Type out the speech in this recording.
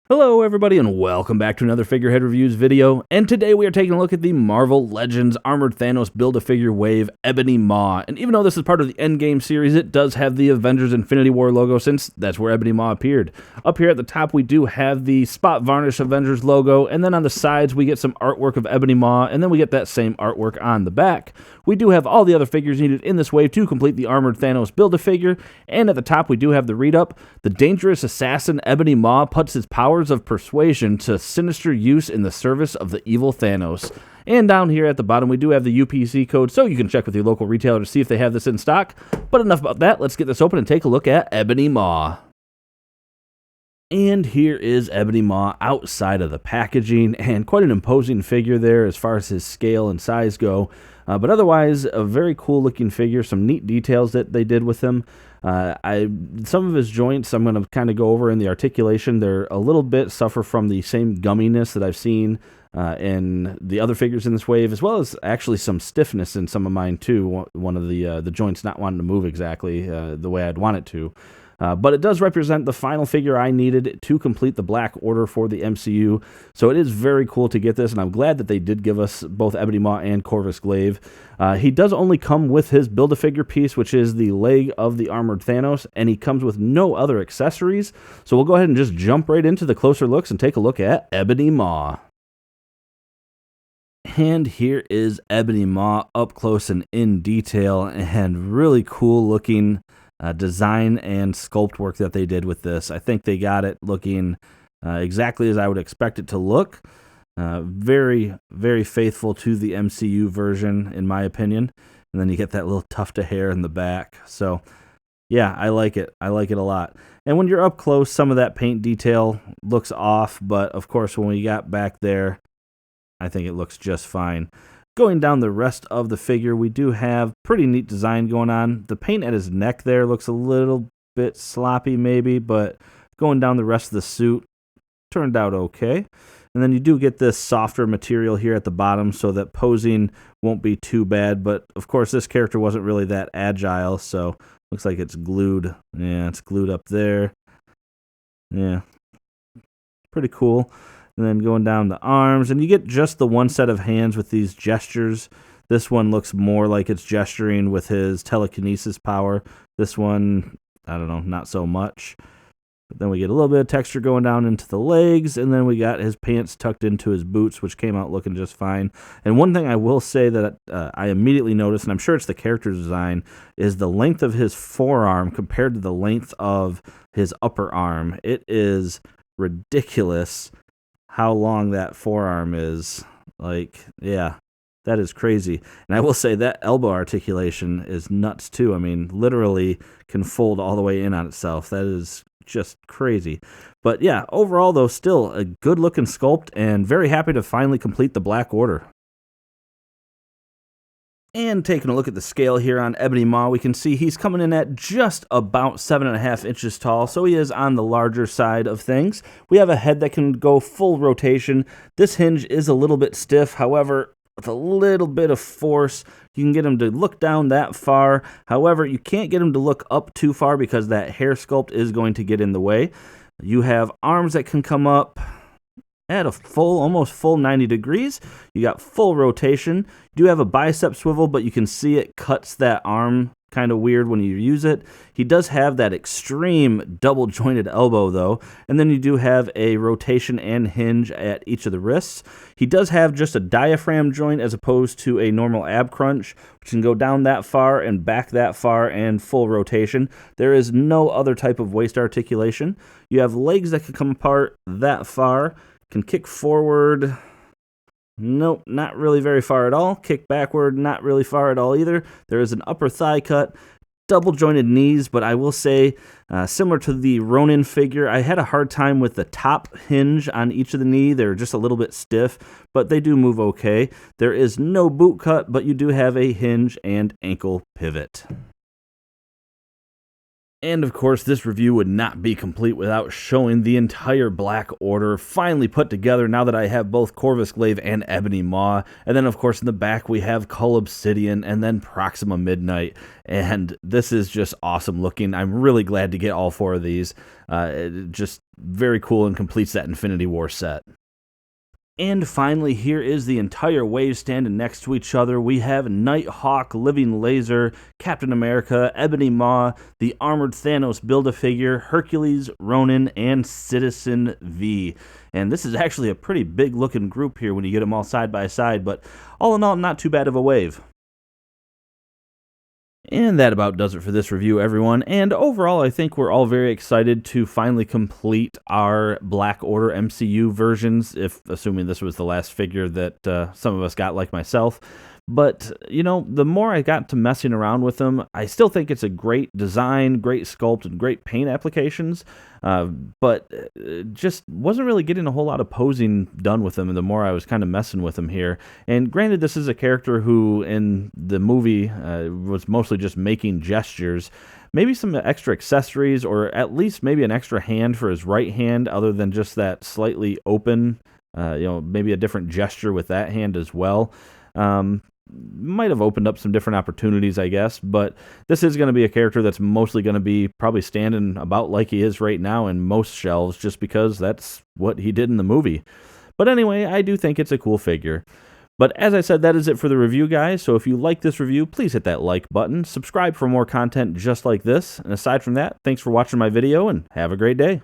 Hello everybody and welcome back to another Figurehead Reviews video, and today we are taking a look at the Marvel Legends Armored Thanos Build-A-Figure Wave Ebony Maw. And even though this is part of the Endgame series, it does have the Avengers Infinity War logo since that's where Ebony Maw appeared. Up here at the top we do have the spot varnish Avengers logo, and then on the sides we get some artwork of Ebony Maw, and then we get that same artwork on the back. We do have all the other figures needed in this wave to complete the Armored Thanos Build-A-Figure, and at the top we do have the read-up. The dangerous assassin Ebony Maw puts his powers of persuasion to sinister use in the service of the evil Thanos. And down here at the bottom we do have the UPC code, so you can check with your local retailer to see if they have this in stock. But enough about that, let's get this open and take a look at Ebony Maw. And here is Ebony Maw outside of the packaging, and quite an imposing figure there as far as his scale and size go. But otherwise, a very cool looking figure, some neat details that they did with him. Some of his joints I'm going to kind of go over in the articulation. They're a little bit suffer from the same gumminess that I've seen in the other figures in this wave, as well as actually some stiffness in some of mine too. One of the joints not wanting to move exactly the way I'd want it to. But it does represent the final figure I needed to complete the Black Order for the MCU, so it is very cool to get this, and I'm glad that they did give us both Ebony Maw and Corvus Glaive. He does only come with his Build-A-Figure piece, which is the leg of the Armored Thanos, and he comes with no other accessories, so we'll go ahead and just jump right into the closer looks and take a look at Ebony Maw. And here is Ebony Maw up close and in detail, and really cool looking design and sculpt work that they did with this. I think they got it looking exactly as I would expect it to look. Very, very faithful to the MCU version, in my opinion. And then you get that little tuft of hair in the back. So, yeah, I like it. I like it a lot. And when you're up close, some of that paint detail looks off. But, of course, when we got back there, I think it looks just fine. Going down the rest of the figure, we do have pretty neat design going on. The paint at his neck there looks a little bit sloppy maybe, but going down the rest of the suit turned out okay. And then you do get this softer material here at the bottom so that posing won't be too bad. But, of course, this character wasn't really that agile, so looks like it's glued. Yeah, it's glued up there. Yeah, pretty cool. And then going down the arms, and you get just the one set of hands with these gestures. This one looks more like it's gesturing with his telekinesis power. This one, I don't know, not so much. But then we get a little bit of texture going down into the legs, and then we got his pants tucked into his boots, which came out looking just fine. And one thing I will say that I immediately noticed, and I'm sure it's the character design, is the length of his forearm compared to the length of his upper arm. It is ridiculous how long that forearm is. Like, yeah, that is crazy. And I will say that elbow articulation is nuts too. I mean, literally can fold all the way in on itself. That is just crazy. But yeah, overall though, still a good looking sculpt, and very happy to finally complete the Black Order. And taking a look at the scale here on Ebony Maw, we can see he's coming in at just about 7.5 inches tall, so he is on the larger side of things. We have a head that can go full rotation. This hinge is a little bit stiff, however, with a little bit of force, you can get him to look down that far. However, you can't get him to look up too far because that hair sculpt is going to get in the way. You have arms that can come up at a almost full 90 degrees. You got full rotation. You do have a bicep swivel, but you can see it cuts that arm kind of weird when you use it. He does have that extreme double jointed elbow though, and then you do have a rotation and hinge at each of the wrists. He does have just a diaphragm joint as opposed to a normal ab crunch, which can go down that far and back that far and full rotation. There is no other type of waist articulation. You have legs that can come apart that far. Can kick forward, nope, not really very far at all. Kick backward, not really far at all either. There is an upper thigh cut, double jointed knees, but I will say, similar to the Ronin figure, I had a hard time with the top hinge on each of the knee. They're just a little bit stiff, but they do move okay. There is no boot cut, but you do have a hinge and ankle pivot. And of course, this review would not be complete without showing the entire Black Order finally put together now that I have both Corvus Glaive and Ebony Maw. And then, of course, in the back we have Cull Obsidian and then Proxima Midnight. And this is just awesome looking. I'm really glad to get all four of these. Just very cool and completes that Infinity War set. And finally, here is the entire wave standing next to each other. We have Nighthawk, Living Laser, Captain America, Ebony Maw, the Armored Thanos Build-A-Figure, Hercules, Ronin, and Citizen V. And this is actually a pretty big-looking group here when you get them all side by side, but all in all, not too bad of a wave. And that about does it for this review, everyone. And overall, I think we're all very excited to finally complete our Black Order MCU versions, if assuming this was the last figure that some of us got, like myself. But, you know, the more I got to messing around with them, I still think it's a great design, great sculpt, and great paint applications. But just wasn't really getting a whole lot of posing done with them, and the more I was kind of messing with them here. And granted, this is a character who, in the movie, was mostly just making gestures. Maybe some extra accessories, or at least maybe an extra hand for his right hand, other than just that slightly open, maybe a different gesture with that hand as well. Might have opened up some different opportunities, I guess, but this is going to be a character that's mostly going to be probably standing about like he is right now in most shelves, just because that's what he did in the movie. But anyway, I do think it's a cool figure. But as I said, that is it for the review, guys. So if you like this review, please hit that like button, subscribe for more content just like this, and aside from that, thanks for watching my video, and have a great day.